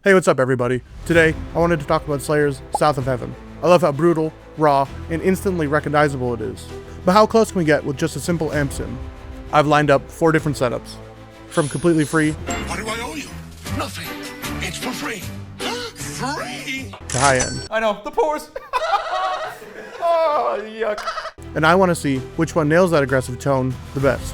Hey, what's up everybody? Today, I wanted to talk about Slayer's South of Heaven. I love how brutal, raw, and instantly recognizable it is. But how close can we get with just a simple amp sim? I've lined up 4 different setups. From completely free What do I owe you? Nothing. It's for free. Free? to high end. I know, the pores. Oh, yuck. And I want to see which one nails that aggressive tone the best.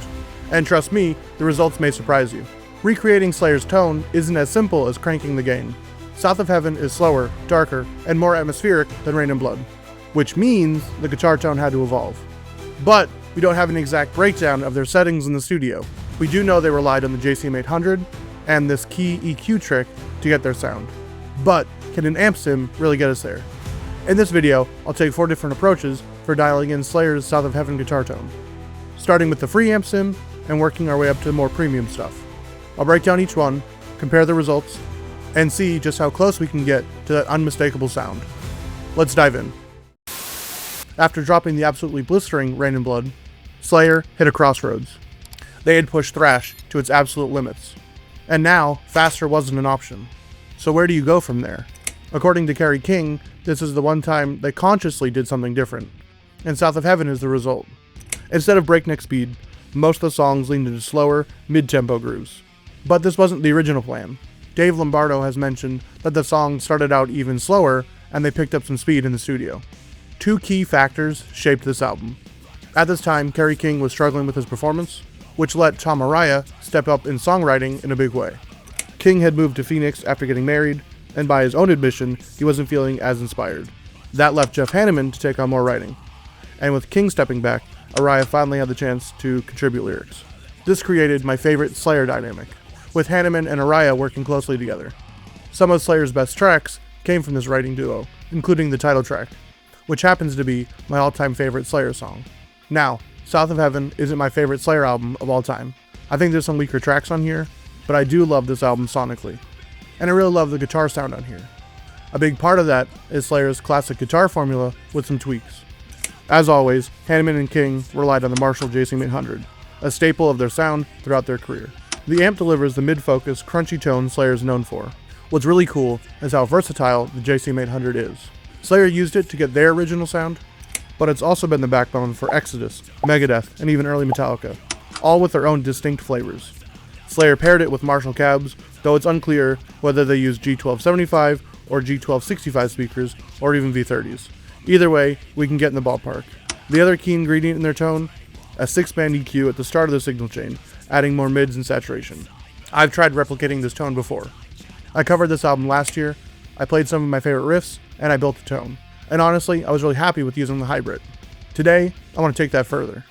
And trust me, the results may surprise you. Recreating Slayer's tone isn't as simple as cranking the gain. South of Heaven is slower, darker, and more atmospheric than Rain and Blood, which means the guitar tone had to evolve. But we don't have an exact breakdown of their settings in the studio. We do know they relied on the JCM 800 and this key EQ trick to get their sound. But can an amp sim really get us there? In this video, I'll take 4 different approaches for dialing in Slayer's South of Heaven guitar tone, starting with the free amp sim and working our way up to more premium stuff. I'll break down each one, compare the results, and see just how close we can get to that unmistakable sound. Let's dive in. After dropping the absolutely blistering Rain and Blood, Slayer hit a crossroads. They had pushed thrash to its absolute limits, and now faster wasn't an option. So where do you go from there? According to Kerry King, this is the one time they consciously did something different, and South of Heaven is the result. Instead of breakneck speed, most of the songs leaned into slower, mid-tempo grooves. But this wasn't the original plan. Dave Lombardo has mentioned that the song started out even slower and they picked up some speed in the studio. 2 key factors shaped this album. At this time, Kerry King was struggling with his performance, which let Tom Araya step up in songwriting in a big way. King had moved to Phoenix after getting married, and by his own admission, he wasn't feeling as inspired. That left Jeff Hanneman to take on more writing. And with King stepping back, Araya finally had the chance to contribute lyrics. This created my favorite Slayer dynamic, with Hanneman and Araya working closely together. Some of Slayer's best tracks came from this writing duo, including the title track, which happens to be my all-time favorite Slayer song. Now, South of Heaven isn't my favorite Slayer album of all time. I think there's some weaker tracks on here, but I do love this album sonically. And I really love the guitar sound on here. A big part of that is Slayer's classic guitar formula with some tweaks. As always, Hanneman and King relied on the Marshall JCM 800, a staple of their sound throughout their career. The amp delivers the mid-focus, crunchy tone Slayer is known for. What's really cool is how versatile the JCM 800 is. Slayer used it to get their original sound, but it's also been the backbone for Exodus, Megadeth, and even early Metallica, all with their own distinct flavors. Slayer paired it with Marshall cabs, though it's unclear whether they use G1275 or G1265 speakers, or even V30s. Either way, we can get in the ballpark. The other key ingredient in their tone? A 6-band EQ at the start of the signal chain, adding more mids and saturation. I've tried replicating this tone before. I covered this album last year, I played some of my favorite riffs, and I built the tone. And honestly, I was really happy with using the hybrid. Today, I want to take that further.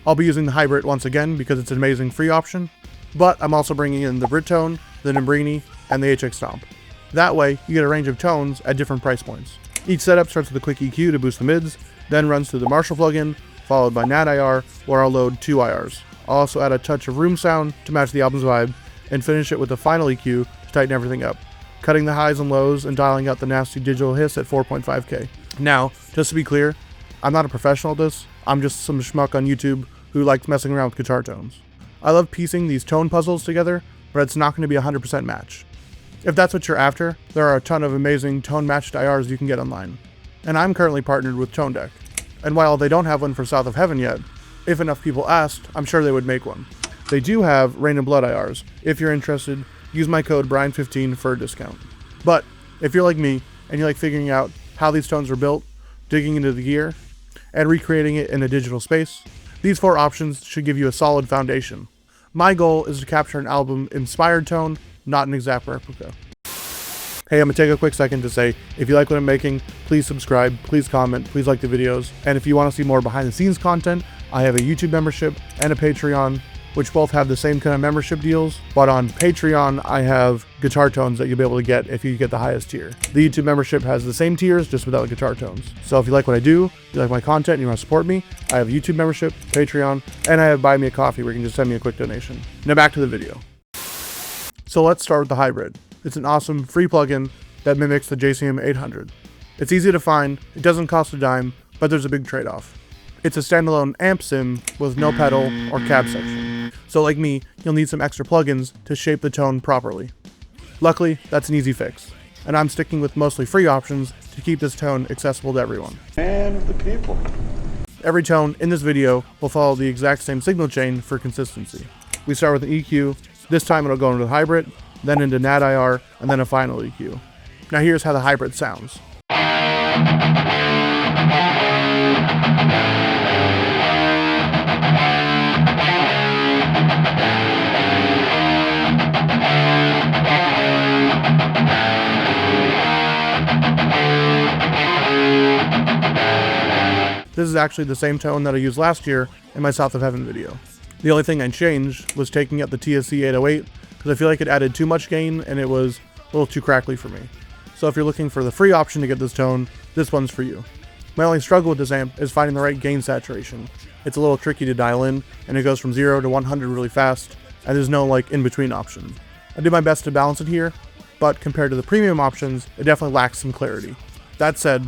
I'll be using the hybrid once again because it's an amazing free option, but I'm also bringing in the Brittone, the Nembrini, and the HX Stomp. That way, you get a range of tones at different price points. Each setup starts with a quick EQ to boost the mids, then runs through the Marshall plugin, followed by NAD IR, where I'll load 2 IRs. I'll also add a touch of room sound to match the album's vibe, and finish it with a final EQ to tighten everything up, cutting the highs and lows and dialing out the nasty digital hiss at 4.5K. Now, just to be clear, I'm not a professional at this, I'm just some schmuck on YouTube who likes messing around with guitar tones. I love piecing these tone puzzles together, but it's not going to be a 100% match. If that's what you're after, there are a ton of amazing tone-matched IRs you can get online. And I'm currently partnered with Tone Deck. And while they don't have one for South of Heaven yet, if enough people asked, I'm sure they would make one. They do have Rain and Blood IRs. If you're interested, use my code Brian15 for a discount. But if you're like me, and you like figuring out how these tones were built, digging into the gear, and recreating it in a digital space, these 4 options should give you a solid foundation. My goal is to capture an album-inspired tone, not an exact replica. Hey, I'm going to take a quick second to say, if you like what I'm making, please subscribe, please comment, please like the videos, and if you want to see more behind-the-scenes content, I have a YouTube membership and a Patreon, which both have the same kind of membership deals, but on Patreon, I have guitar tones that you'll be able to get if you get the highest tier. The YouTube membership has the same tiers, just without guitar tones. So if you like what I do, you like my content, and you want to support me, I have a YouTube membership, Patreon, and I have Buy Me a Coffee where you can just send me a quick donation. Now back to the video. So let's start with the hybrid. It's an awesome free plugin that mimics the JCM 800. It's easy to find, it doesn't cost a dime, but there's a big trade-off. It's a standalone amp sim with no pedal or cab section. So like me, you'll need some extra plugins to shape the tone properly. Luckily, that's an easy fix, and I'm sticking with mostly free options to keep this tone accessible to everyone. And the people. Every tone in this video will follow the exact same signal chain for consistency. We start with an EQ, this time it'll go into the hybrid, then into NAD-IR, and then a final EQ. Now here's how the hybrid sounds. This is actually the same tone that I used last year in my South of Heaven video. The only thing I changed was taking out the TSC 808 because I feel like it added too much gain and it was a little too crackly for me. So if you're looking for the free option to get this tone, this one's for you. My only struggle with this amp is finding the right gain saturation. It's a little tricky to dial in, and it goes from 0 to 100 really fast, and there's no in-between option. I did my best to balance it here, but compared to the premium options, it definitely lacks some clarity. That said,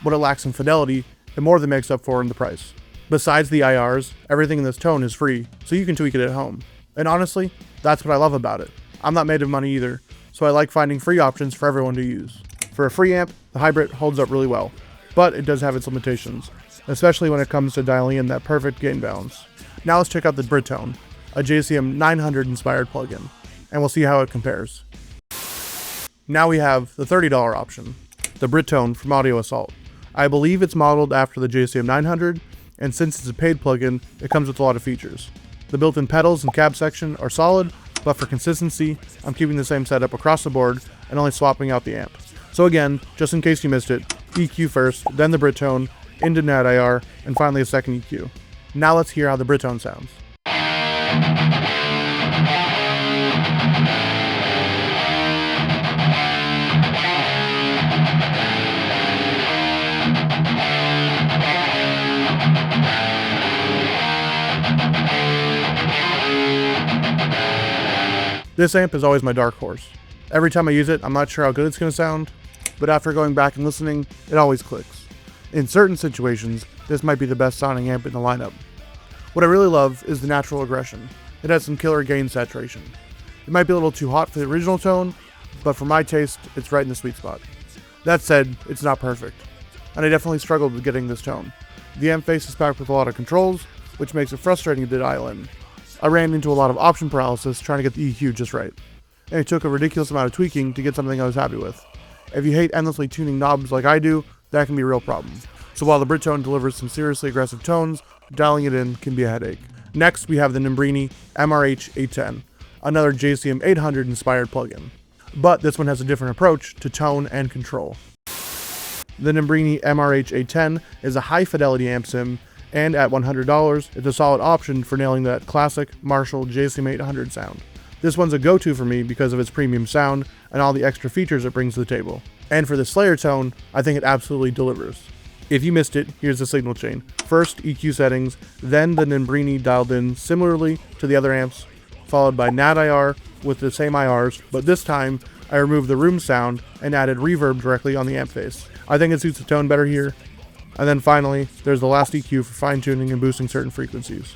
what it lacks in fidelity, it more than makes up for in the price. Besides the IRs, everything in this tone is free, so you can tweak it at home. And honestly, that's what I love about it. I'm not made of money either, so I like finding free options for everyone to use. For a free amp, the hybrid holds up really well, but it does have its limitations, especially when it comes to dialing in that perfect gain balance. Now let's check out the Bridtone, a JCM 900 inspired plugin, and we'll see how it compares. Now we have the $30 option, the Bridtone from Audio Assault. I believe it's modeled after the JCM 900, and since it's a paid plugin, it comes with a lot of features. The built-in pedals and cab section are solid, but for consistency, I'm keeping the same setup across the board and only swapping out the amp. So again, just in case you missed it, EQ first, then the Bridtone, into NAD-IR, and finally a second EQ. Now let's hear how the Bridtone sounds. This amp is always my dark horse. Every time I use it, I'm not sure how good it's going to sound, but after going back and listening, it always clicks. In certain situations, this might be the best sounding amp in the lineup. What I really love is the natural aggression. It has some killer gain saturation. It might be a little too hot for the original tone, but for my taste, it's right in the sweet spot. That said, it's not perfect, and I definitely struggled with getting this tone. The amp face is packed with a lot of controls, which makes it frustrating to dial in. I ran into a lot of option paralysis trying to get the EQ just right, and it took a ridiculous amount of tweaking to get something I was happy with. If you hate endlessly tuning knobs like I do, that can be a real problem. So while the Bridtone delivers some seriously aggressive tones, dialing it in can be a headache. Next, we have the Nembrini MRH 810, another JCM 800 inspired plugin. But this one has a different approach to tone and control. The Nembrini MRH 810 is a high fidelity amp sim, and at $100, it's a solid option for nailing that classic Marshall JCM 800 sound. This one's a go-to for me because of its premium sound and all the extra features it brings to the table. And for the Slayer tone, I think it absolutely delivers. If you missed it, here's the signal chain. First, EQ settings, then the Nembrini dialed in similarly to the other amps, followed by NAD-IR with the same IRs, but this time I removed the room sound and added reverb directly on the amp face. I think it suits the tone better here. And then finally, there's the last EQ for fine-tuning and boosting certain frequencies.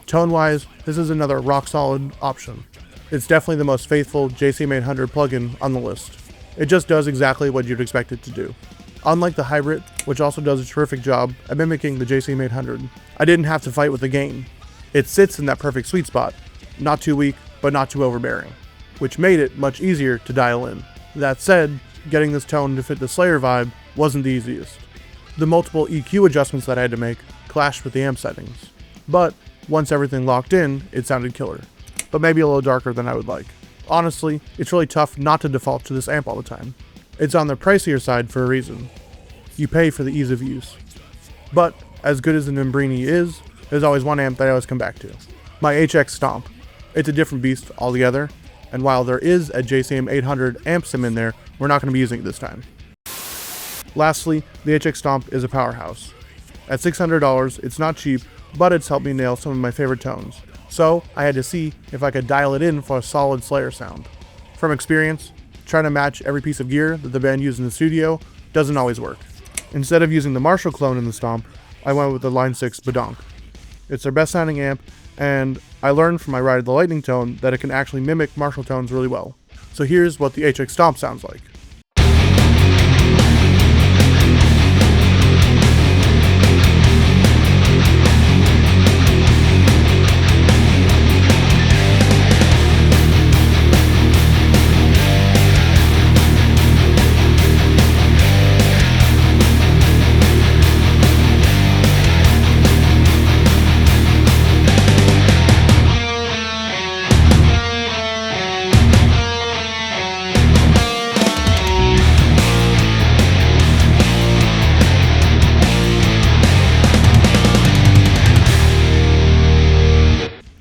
Tone-wise, this is another rock-solid option. It's definitely the most faithful JCM 800 plugin on the list. It just does exactly what you'd expect it to do. Unlike the hybrid, which also does a terrific job at mimicking the JCM 800, I didn't have to fight with the gain. It sits in that perfect sweet spot, not too weak, but not too overbearing, which made it much easier to dial in. That said, getting this tone to fit the Slayer vibe wasn't the easiest. The multiple EQ adjustments that I had to make clashed with the amp settings, but once everything locked in, it sounded killer, but maybe a little darker than I would like. Honestly, it's really tough not to default to this amp all the time. It's on the pricier side for a reason. You pay for the ease of use. But as good as the Nimbrini is, there's always one amp that I always come back to. My HX Stomp. It's a different beast altogether, and while there is a JCM 800 amp sim in there, we're not going to be using it this time. Lastly, the HX Stomp is a powerhouse. At $600, it's not cheap, but it's helped me nail some of my favorite tones. So I had to see if I could dial it in for a solid Slayer sound. From experience, trying to match every piece of gear that the band used in the studio doesn't always work. Instead of using the Marshall clone in the Stomp, I went with the Line 6 Badonk. It's their best sounding amp, and I learned from my Ride of the Lightning tone that it can actually mimic Marshall tones really well. So here's what the HX Stomp sounds like.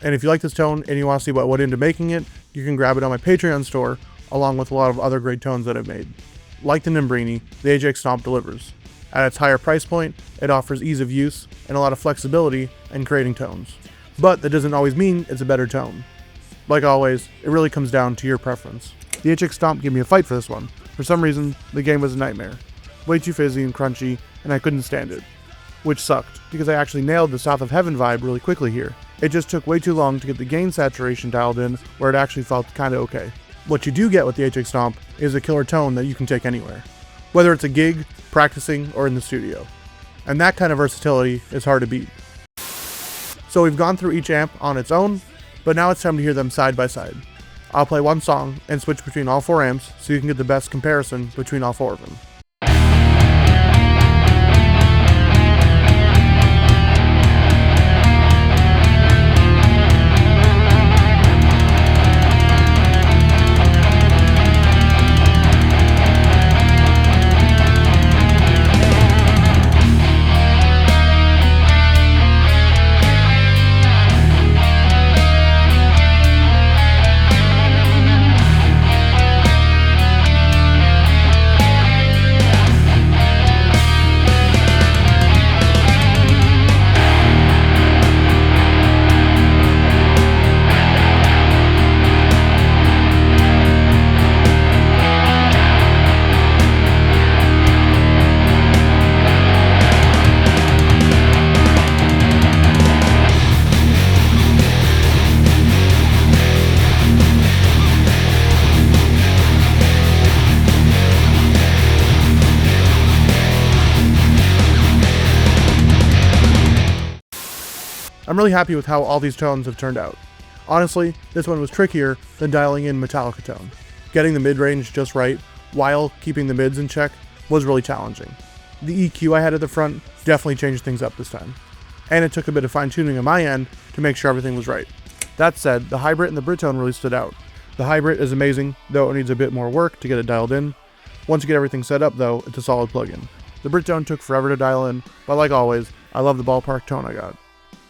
And if you like this tone and you want to see what went into making it, you can grab it on my Patreon store, along with a lot of other great tones that I've made. Like the Nimbrini, the HX Stomp delivers. At its higher price point, it offers ease of use and a lot of flexibility in creating tones. But that doesn't always mean it's a better tone. Like always, it really comes down to your preference. The HX Stomp gave me a fight for this one. For some reason, the game was a nightmare. Way too fizzy and crunchy, and I couldn't stand it. Which sucked, because I actually nailed the South of Heaven vibe really quickly here. It just took way too long to get the gain saturation dialed in where it actually felt kinda okay. What you do get with the HX Stomp is a killer tone that you can take anywhere, whether it's a gig, practicing, or in the studio. And that kind of versatility is hard to beat. So we've gone through each amp on its own, but now it's time to hear them side by side. I'll play one song and switch between all four amps so you can get the best comparison between all four of them. I'm really happy with how all these tones have turned out. Honestly, this one was trickier than dialing in Metallica tone. Getting the mid-range just right, while keeping the mids in check, was really challenging. The EQ I had at the front definitely changed things up this time. And it took a bit of fine-tuning on my end to make sure everything was right. That said, the hybrid and the Britone really stood out. The hybrid is amazing, though it needs a bit more work to get it dialed in. Once you get everything set up though, it's a solid plugin. The Britone took forever to dial in, but like always, I love the ballpark tone I got.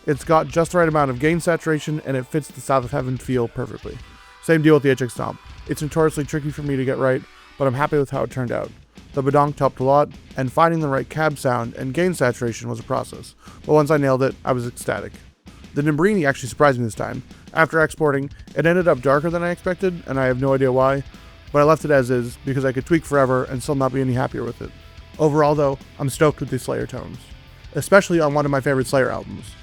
It's got just the right amount of gain saturation and it fits the South of Heaven feel perfectly. Same deal with the HX Stomp. It's notoriously tricky for me to get right, but I'm happy with how it turned out. The Badonk helped a lot, and finding the right cab sound and gain saturation was a process, but once I nailed it, I was ecstatic. The Nimbrini actually surprised me this time. After exporting, it ended up darker than I expected, and I have no idea why, but I left it as is because I could tweak forever and still not be any happier with it. Overall though, I'm stoked with the Slayer tones, especially on one of my favorite Slayer albums.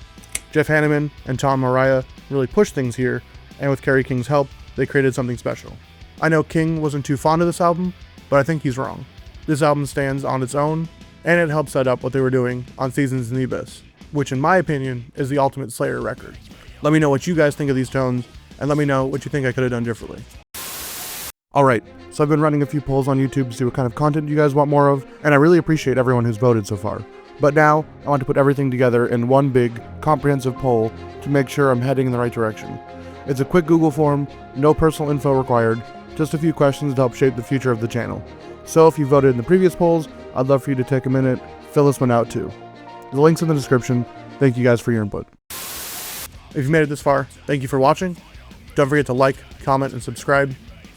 Jeff Hanneman and Tom Mariah really pushed things here, and with Kerry King's help, they created something special. I know King wasn't too fond of this album, but I think he's wrong. This album stands on its own, and it helps set up what they were doing on Seasons in the Abyss, which in my opinion is the ultimate Slayer record. Let me know what you guys think of these tones, and let me know what you think I could have done differently. Alright, so I've been running a few polls on YouTube to see what kind of content you guys want more of, and I really appreciate everyone who's voted so far. But now, I want to put everything together in one big, comprehensive poll to make sure I'm heading in the right direction. It's a quick Google form, no personal info required, just a few questions to help shape the future of the channel. So if you voted in the previous polls, I'd love for you to take a minute, fill this one out too. The link's in the description. Thank you guys for your input. If you made it this far, thank you for watching. Don't forget to like, comment, and subscribe.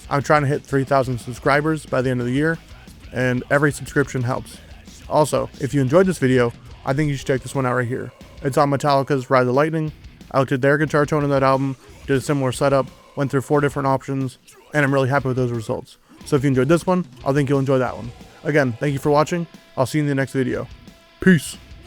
I'm trying to hit 3,000 subscribers by the end of the year, and every subscription helps. Also, if you enjoyed this video, I think you should check this one out right here. It's on Metallica's Ride the Lightning. I looked at their guitar tone in that album, did a similar setup, went through 4 different options, and I'm really happy with those results. So if you enjoyed this one, I think you'll enjoy that one. Again, thank you for watching. I'll see you in the next video. Peace.